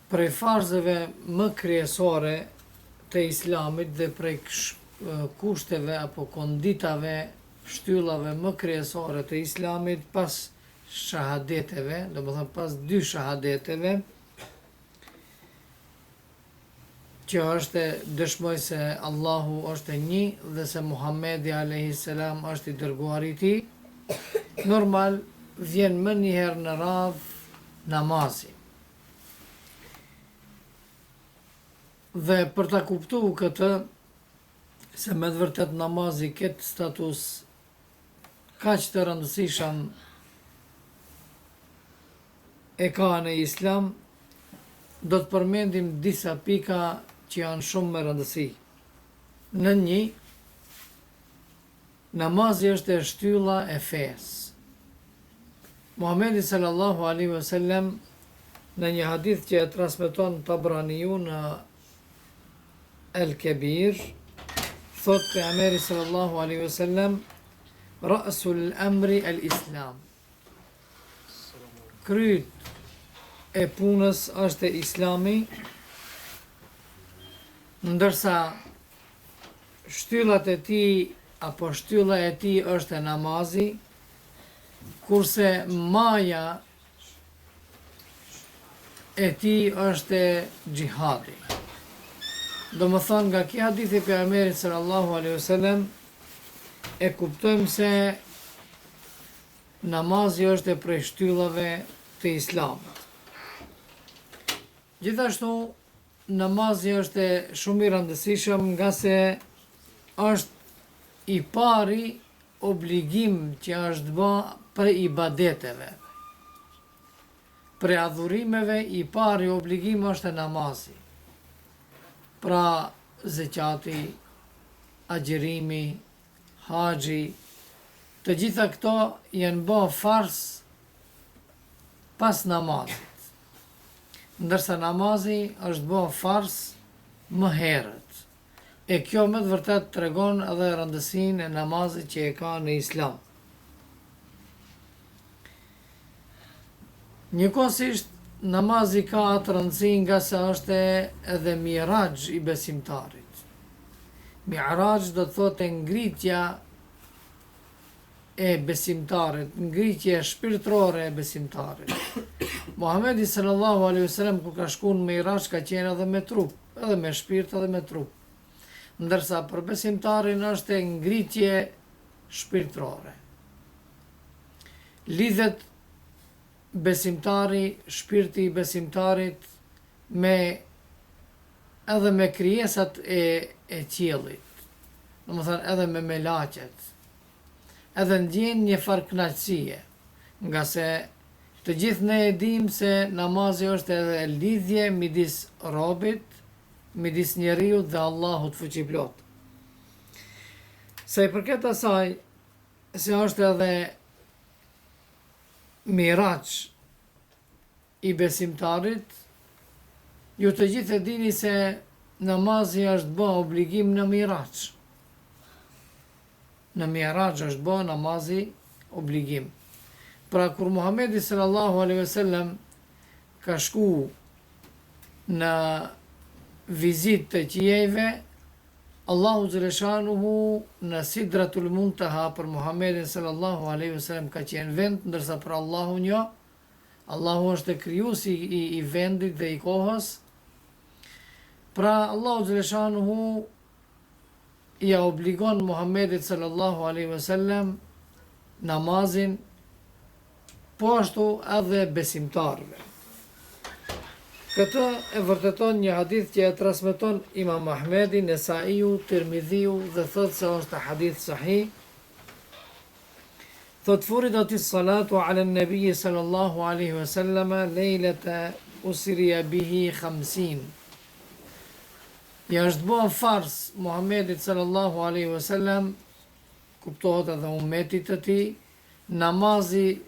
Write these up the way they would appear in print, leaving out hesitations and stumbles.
Prej farzeve më kryesore të islamit dhe prej kushteve apo konditave, shtyllave më kryesore të islamit pas shahadeteve, do më thënë pas dy shahadeteve, që është dëshmoj se Allahu është një dhe se Muhamedi a.s. është i dërguari i tij, normal vjen më njëherë në radhë namazi. Dhe për ta kuptuar këtë, se me të vërtet namazi këtë status kaq të rëndësishëm e ka në islam, do të përmendim disa pika që janë shumë me rëndësi. Në një, namazi është e shtylla e fesë. Muhamedi sallallahu alaihi wasallam në një hadith që e transmeton Tabraniu në El Kebir, thot pejgamberi sallallahu alaihi wasallam, ra'sul amri el islam. Kryt e punës është islami, ndërsa shtyllat e tij apo shtylla e tij është namazi, kurse maja e tij është xhihadi. Do më thonë nga kjo hadith e pejgamberit sallallahu alaihi wasallam e kuptojmë se namazi është e prej shtyllave të islamit. Gjithashtu namazi është shumë i rëndësishëm nga se është i pari obligim që është bë për ibadeteve. Për adhurimeve i pari obligim është namazi. Pra zeqati, agjërimi, haxhi, të gjitha këto janë bë fars pas namazit. Ndërsa namazi është bë fars më herët. E kjo me të vërtet tregon edhe rëndësinë e namazit që e ka në islam. Njëkohësisht namazi ka atë rëndësi nga se është edhe miraj i besimtarit. Miraj do të thotë ngritja e besimtarit, ngritje shpirtërore e besimtarit. Muhamedi sallallahu alaihi wasallam kur ka shkuar në Miraj ka qenë edhe me trup, edhe me shpirt edhe me trup. Ndërsa për besimtarin është ngritje shpirtërore. Lidhet besimtari, shpirti i besimtarit edhe me krijesat e qiellit. Domethënë edhe me melaqet. Edhe ndjen një farë kënaqësie, nga se të gjithë ne e dim se namazi është edhe lidhje midis robit, midis njeriut dhe Allahut fuqiplot. Se i përket asaj se është edhe miraj i besimtarit, ju të gjithë e dini se namazi është bë obligim në miraj. Në miraj është bë namazi obligim. Pra kur Muhamedi sallallahu alaihi wasallam ka shku në vizitë të qiejve, Allahu Zëreshanuhu në Sidratul Muntaha për Muhammedin sallallahu alaihi wasallam ka qenë vend, ndërsa për Allahun jo. Allahu është krijuesi i vendit dhe i kohës. Pra Allahu Zëreshanuhu ja obligon Muhammedit sallallahu alaihi wasallam namazin, po ashtu edhe besimtarëve. Këtë e vërteton një hadith që e transmeton Imam Ahmedi, Nesaiu, Tirmidhiu dhe thotë se është hadith sahih. Thot furidatis salatu ala nabi sallallahu alaihi wasallam lejlata usriya bihi 50. Ja është bë fars Muhammedit sallallahu alaihi wasallam, kuptohet edhe ummetit të tij, namazi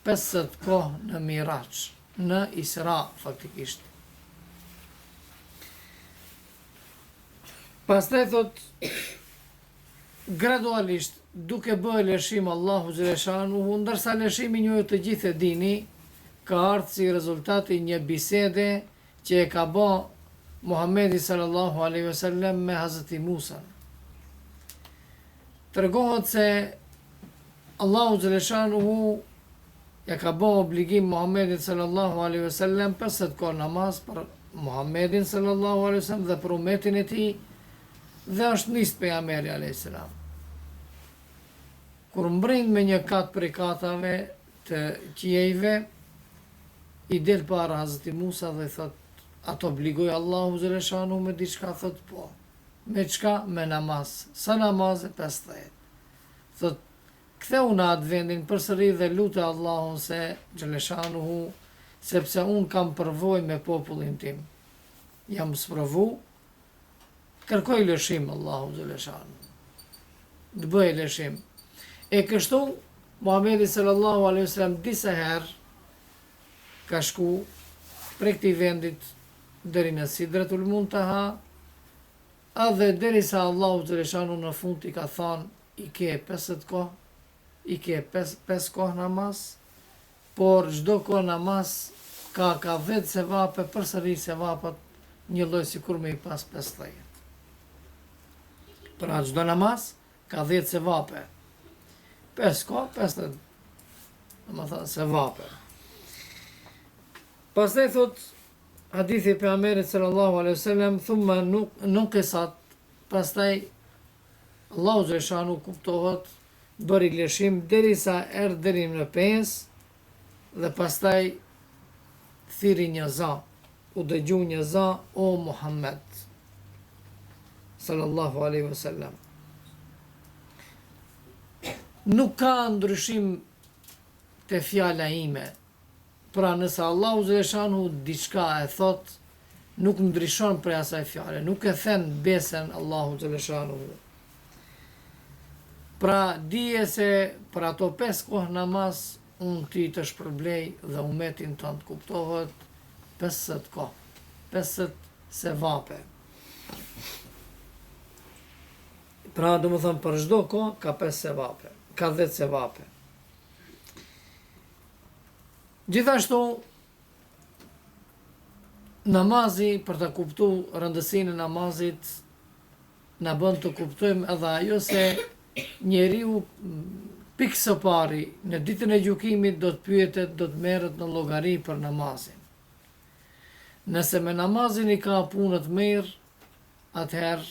50 kohë në Miraj, në Isra faktikisht. Pastaj thot, gradualisht, duke bërë lëshim Allahu Zëreshanuhu, ndërsa lëshimin ju të gjithë e dini, ka ardhur si rezultati një bisede që e ka bë Muhamedi sallallahu alaihi wasallam me Hazreti Musa. Tregohet se Allahu xhaleshanuhu ja ka bë obligim Muhamedit sallallahu alaihi wasallam 50 kohë namaz për Muhamedin sallallahu alaihi wasallam dhe për umetin e tij, dhe është nis pejgamberi alayhis salam. Kur mbrin me një kat prej katave të qiejve, i del para Hazreti Musa dhe thot, ato obligoj Allahu xhaleshanu me diçka? Thot po. Me çka? Me namaz. Sa namaz? 50. Thot, ktheu në atë vendin përsëri dhe lutë Allahun se xhaleshanuhu, sepse unë kam përvojë me popullin tim. Jam sprovu, kërkoj lëshim Allahu xhaleshanu. Të bëj lëshim. E kështu, Muhamedi sallallahu alaihi wasallam disa herë ka shku prej këtij vendit deri në Sidratul Muntaha, edhe derisa Allahu xhaleshanu në fund i ka thënë, i ke 50 kohë, i ke 5 kohë namaz, por çdo kohë namaz ka 10 sevape, përsëri sevapat një lloj sikur me i pas 50. Pra çdo namaz ka 10 sevape. 5 kohë, 50. Domethënë sevape. Pastaj thot hadithi e pejgamberit sallallahu alaihi wasallam, thumma nuqisat, pastaj Allahu xhaleshanu kuptohet bëri lëshim derisa erdhi deri në 5 dhe pastaj thiri një za, u dëgju një za, o Muhammed sallallahu alaihi wasallam. Nuk ka ndryshim te fjala ime. Pra nëse Allahu xhaleshanu diçka e thot, nuk ndryshon prej asaj fjale, nuk e thën besën Allahu xhaleshanu. Pra dije se për ato 5 kohë namaz unë ti të shpërblej dhe umetin tënd, kuptohet 50 kohë, 50 sevape. Pra do më thëmë për çdo kohë ka 5 sevape, ka 10 sevape. Gjithashtu, namazi, për të kuptu rëndësinë e namazit, na bën të kuptojmë edhe ajo se njeriu pikë së pari në ditën e gjykimit do të pyetet, do të merret në llogari për namazin. Nëse me namazin i ka punët mirë, atëherë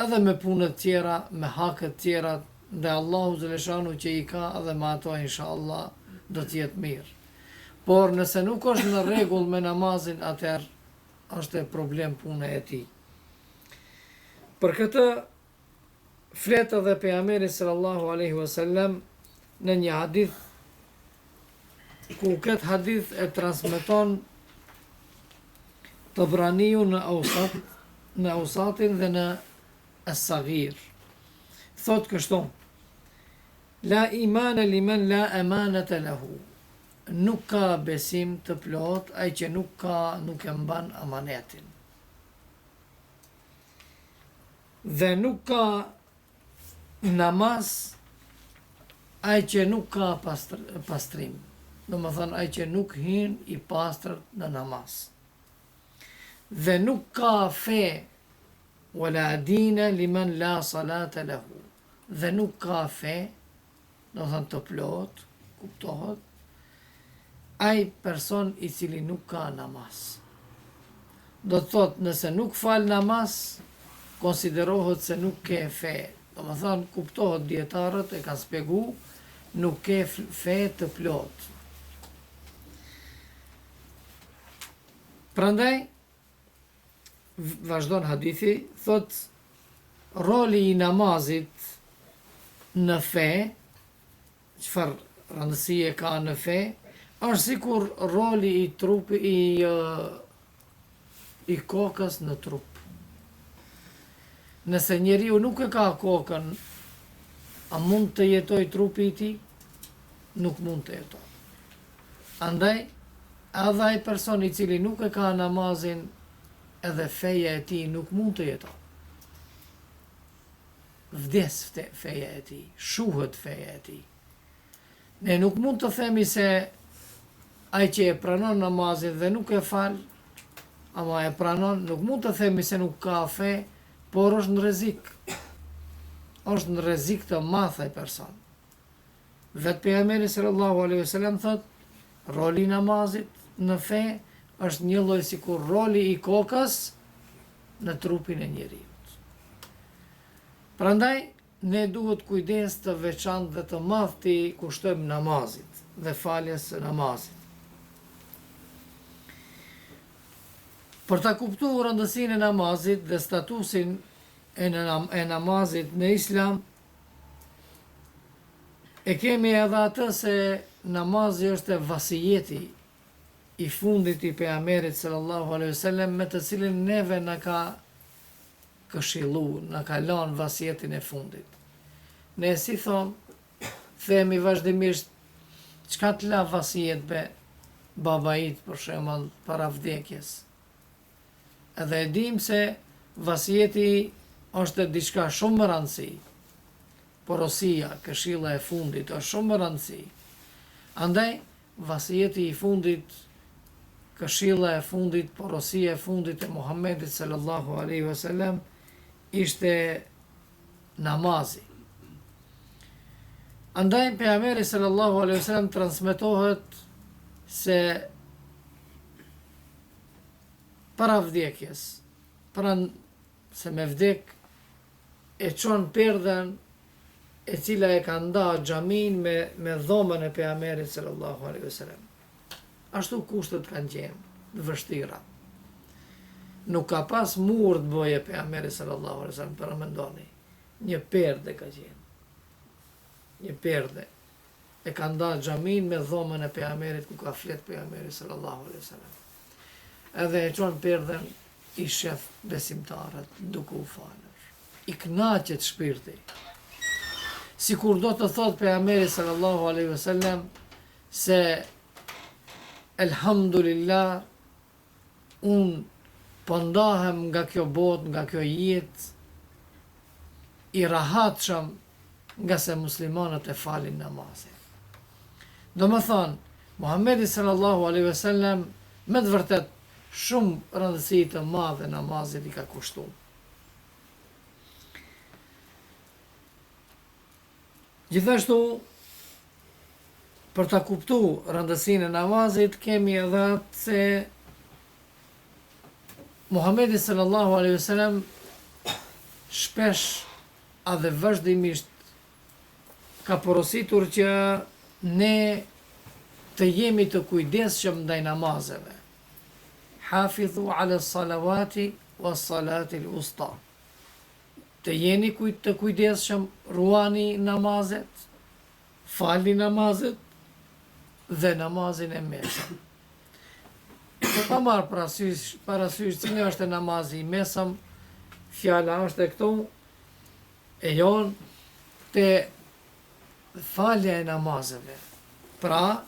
edhe me punët tjera, me hakët tjera, dhe Allahu xhaleshanu që i ka edhe me ato inshallah do të jetë mirë. Por nëse nuk është në rregull me namazin, atëherë është e problem puna e tij. Për këtë flet edhe pejgamberi sallallahu alaihi wasallam në një hadith, ku këtë hadith e transmeton Tabraniu në Ausatin dhe në As-Saghir. Thot kështu: La imana liman la amanata lahu. Nuk ka besim të plot ai që nuk e mban amanetin. Dhe nuk ka namaz ai që nuk ka pastrim. Do më thënë ai që nuk hin i pastër në namaz. Dhe nuk ka fe wala dina liman la salata lahu. Dhe nuk ka fe, do thënë të plot, kuptohet, ai person i cili nuk ka namaz. Do të thot, nëse nuk fal namaz, konsiderohet se nuk ke fe. Do më thënë, kuptohet, dietarët e kanë spjegu, nuk ke fe të plot. Prandaj, vazhdon hadithi, thot, roli i namazit në fe, çfarë rëndësie ka në fe, është sikur roli i trupi i kokës në trup. Nëse njeriu nuk e ka kokën, a mund të jetoj trupi i tij? Nuk mund të jetoj. Andaj, edhe ai person i cili nuk e ka namazin, edhe feja e tij nuk mund të jetoj. Vdes feja e tij, shuhet feja e tij. Ne nuk mund të themi se ai që e pranon namazin dhe nuk e fal, ama e pranon, nuk mund të themi se nuk ka fe, por është në rrezik. Është në rrezik të madh ai person. Vetë pejgamberi sallallahu alaihi wasallam thot, roli i namazit në fe është një lloj sikur roli i kokës në trupin e njeriut. Prandaj ne duhet kujdes të veçantë dhe të madh të kushtojmë namazit dhe faljes së namazit. Për ta kuptuar rëndësinë e namazit dhe statusin e namazit në Islam, e kemi edhe atë se namazi është vasijeti i fundit i pejgamberit sallallahu alaihi wasallam, me të cilin neve na ka këshillu, na ka lënë vasijetin e fundit. Ne si themi vazhdimisht, çka të la vasijet be babait për shembull para vdekjes. Edhe e dim se vasijeti është diçka shumë më rëndësi. Porosia, këshilla e fundit është shumë më rëndësi. Andaj, vasijeti i fundit, këshilla e fundit, porosia e fundit e Muhammedit sallallahu alaihi wasallam ishte namazi. Andaj, pejgamberi sallallahu alaihi wasallam transmetohet se para vdekjes, se me vdek, e çon perdhen e cila e ka nda xhamin me dhomën e pejgamberit sallallahu alaihi wasallam. Ashtu kushtet kanë qenë vështira. Nuk ka pas mur të bëje pejgamberi sallallahu alaihi wasallam, për mendoni. Një perde ka qenë. Një perde e ka nda xhamin me dhomën e pejgamberit ku ka flet pejgamberi sallallahu alaihi wasallam. Edhe e çon perdhen, i shef besimtarët duke u falur. I kënaqet shpirti. Sikur do të thot pejgamberi sallallahu alaihi wasallam se elhamdulillah, unë po ndahem nga kjo botë, nga kjo jetë, i rahatshëm nga se muslimanët e falin namazin. Do më thonë, Muhammedi sallallahu alaihi wasallam me të vërtet shumë rëndësi të madhe namazit i ka kushtuar. Gjithashtu, për ta kuptuar rëndësinë e namazit, kemi edhe se Muhammedi sallallahu alaihi wasallam shpesh a dhe vazhdimisht ka porositur që ne të jemi të kujdesshëm ndaj namazeve. Hafidhu ala salawati wa salati al-usta. Të jeni të kujdesshëm, ruani namazet, falni namazet dhe namazin e mesëm. Pa marrë parasysh cilë është namazi i mesëm, fjala është e këtu, e jonë të falja e namazeve. Pra,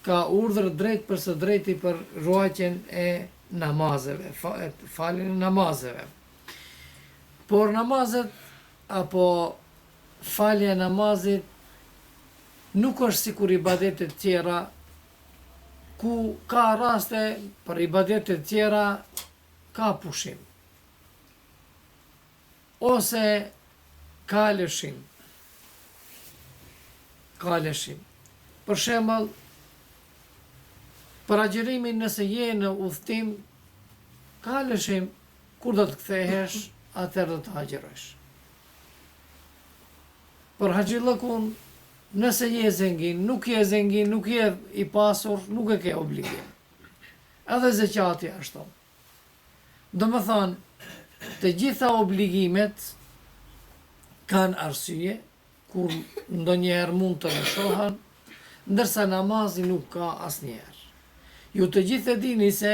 ka urdhër drejt për së drejti për ruajtjen e namazeve, faljen e namazeve. Por namazet, apo falja e namazit, nuk është sikur ibadetet tjera, ku ka raste për ibadetet tjera, ka pushim. Ose ka lëshim. Për shembull, për agjërimin nëse je në udhtim, ka lëshim, kur do të kthehesh, atëherë do të agjërosh. Për haxhillëkun, nëse je zengin, nuk je i pasur, nuk e ke obligim. Edhe zeqati ashtu. Do më thonë, të gjitha obligimet kanë arsye, kur ndonjëherë mund të lëshohen, ndërsa namazi nuk ka asnjëherë. Ju të gjithë e dini se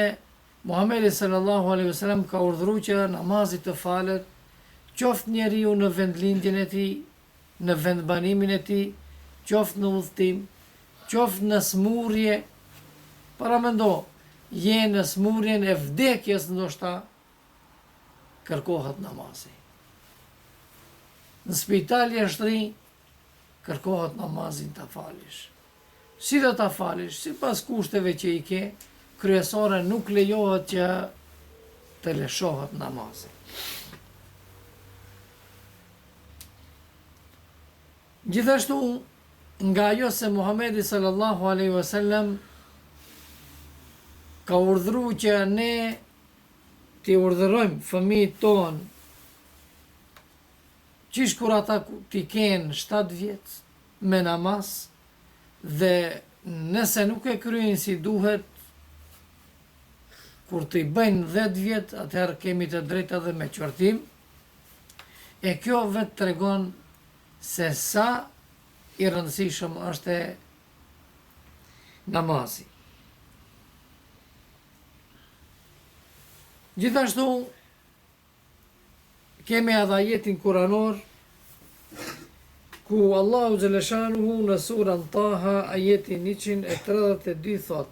Muhammedi sallallahu alaihi wasallam ka urdhëruar që namazi të falet, qoftë njeriu në vendlindjen e tij, në vendbanimin e tij, qoftë në udhtim, qoftë në smurje. Paramendo, je në smurjen e vdekjes ndoshta, kërkohet namazi. Në spital je shtri, kërkohet namazin ta falish. Si do ta falish? Sipas kushteve që i ke, kryesore nuk lejohet që të lëshohet namazi. Gjithashtu, nga ajo se Muhamedi sallallahu alaihi wasallam ka urdhëruar që ne t'i urdhërojmë fëmijët tonë qish kur ata t'i kenë 7 vjet me namaz dhe nëse nuk e kryejnë si duhet, kur t'i bëjnë 10 vjet, atëherë kemi të drejtë edhe me qortim. E kjo vetë tregon se sa i rëndësishëm është namazi. Gjithashtu, kemi edhe ajetin kuranor, ku Allahu Gjeleshanuhu në surën Taha, ajetin 132 thot: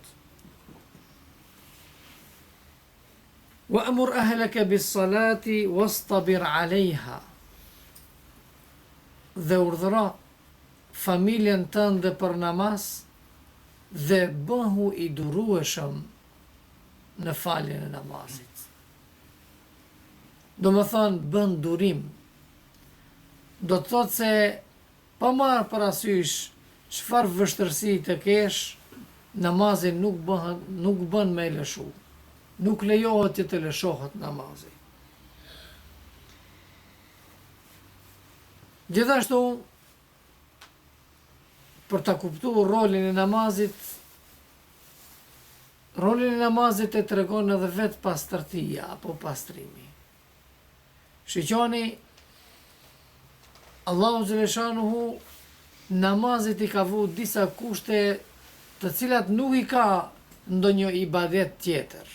وَأَمُرْ أَهْلَكَ بِالصَّلَاةِ وَاسْطَبِرْ عَلَيْهَا. Dhe urdhëro familjen tënde për namaz dhe bëhu i durueshëm në faljen e namazit. Do më thonë, bën durim. Do të thotë se pa marrë parasysh çfarë vështërsi të kesh, namazin nuk bën me lëshu. Nuk lejohet që të lëshohet namazi. Gjithashtu, për ta kuptuar rolin e namazit e tregon edhe vetë pastërtia apo pastrimi. Shiqoni, Allahu Gjeleshanuhu namazit i ka vu disa kushte të cilat nuk i ka ndonjë ibadet tjetër,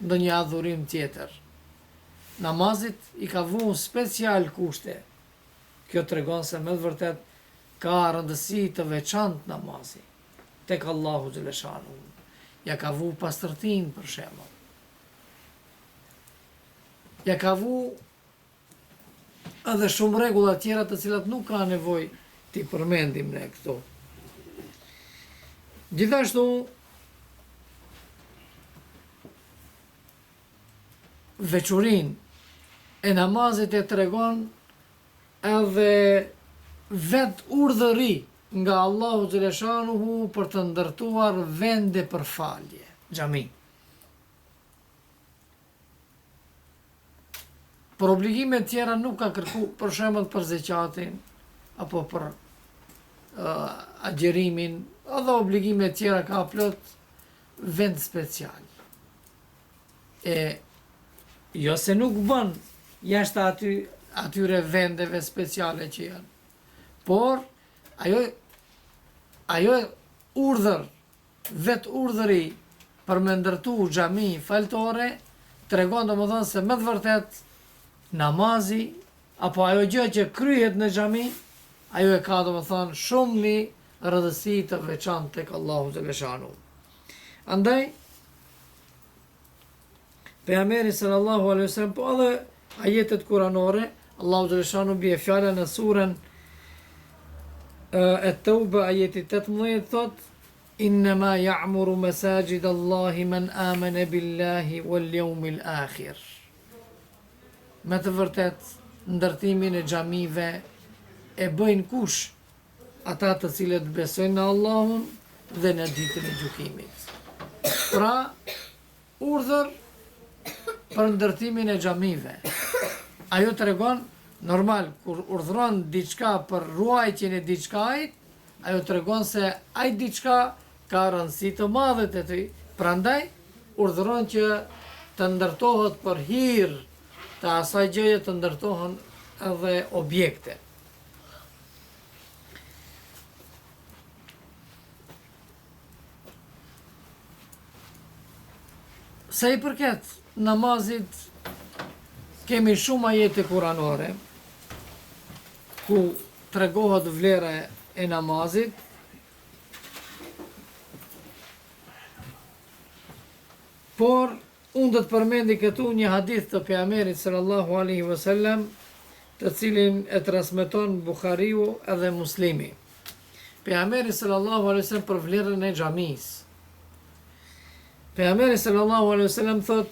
ndonjë adhurim tjetër. Namazit i ka vu special kushte. Kjo tregon se me vërtet ka rëndësi të veçantë namazi tek Allahu Gjeleshanuhu. Ja ka vu pastërtin për shembull. Ja ka vu edhe shumë rregulla tjera të cilat nuk ka nevojë t'i përmendim ne këtu. Gjithashtu, veçurinë e namazit e tregon edhe vetë urdhëri nga Allahu Gjeleshanuhu për të ndërtuar vende për falje, xhami. Për obligime tjera nuk ka kërku, për shembull për zeqatin, apo për agjerimin, edhe obligime tjera ka plot vend special. Jo se nuk bën jashtë atyre vendeve speciale që janë, por ajo urdhër, vetë urdhëri për me ndërtu xhami faltore, tregon domethënë se me të vërtet namazi, apo ajo gjë që kryhet në xhami, ajo e ka domethënë shumë një rëndësi të veçantë tek Allahu Gjeleshanuhu. Andaj, pejgamberi sallallahu alaihi wasallam, po edhe ajetet kuranore, Allahu Gjeleshanuhu bie fjala në surën At-Tauba ajeti 18 thot: Innama ya'muru masajid Allahi man amana billahi wal yawmil akhir. Me të vërtet, ndërtimin e xhamive e bëjnë kush? Ata të cilët besojnë në Allahun dhe në ditën e gjykimit. Pra, urdhër për ndërtimin e xhamive. Ajo tregon, normal, kur urdhëron diçka për ruajtjen e diçkait, ajo tregon se ai diçka ka rëndësi të madhe te ty. Prandaj urdhëron që të ndërtohet për hir të asaj gjëje, të ndërtohen edhe objekte. Sa i përket namazit, kemi shumë ajete kuranore ku tregohet vlera e namazit. Por unë do të përmendi këtu një hadith të pejgamberit sallallahu alaihi wasallam, të cilin e transmeton Buhariu edhe Muslimi. Pejgamberi sallallahu alaihi wasallam për vlerën e xhamisë. Pejgamberi sallallahu alaihi wasallam thot: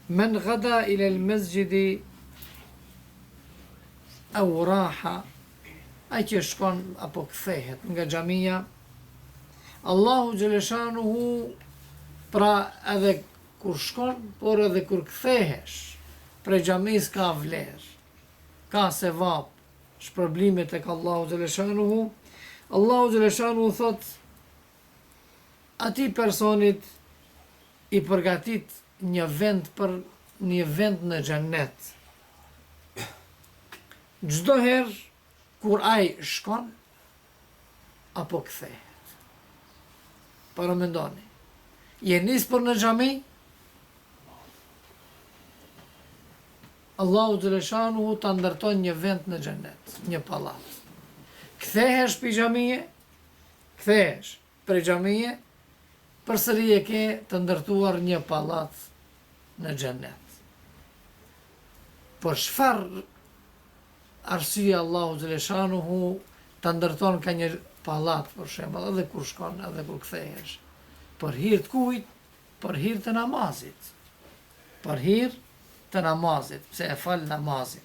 Men gada ila al-masjidi au raha, ai që shkon apo kthehet nga xhamia, Allahu xhaleshanuhu, pra edhe kur shkon, por edhe kur kthehesh prej xhamis ka vlerë, ka sevap, shpërblime tek Allahu xhaleshanuhu. Allahu xhaleshanuhu thot atij personit i përgatit një vend në xhennet. Çdo herë kur ai shkon apo kthehet. Para mendoni, je nis për në xhami, Allahu xhaleshanuhu ta ndërton një vend në xhennet, një pallat. Kthehesh për xhamie, kthehesh për xhamie, përsëri e ke të ndërtuar një pallat në xhennet. Por çfarë arsye Allahu xhaleshanuhu ta ndërton ka një pallat, për shembull, edhe kur shkon, edhe kur kthehesh? Për hir të kujt? Për hir të namazit. Për hir të namazit, pse e fal namazin.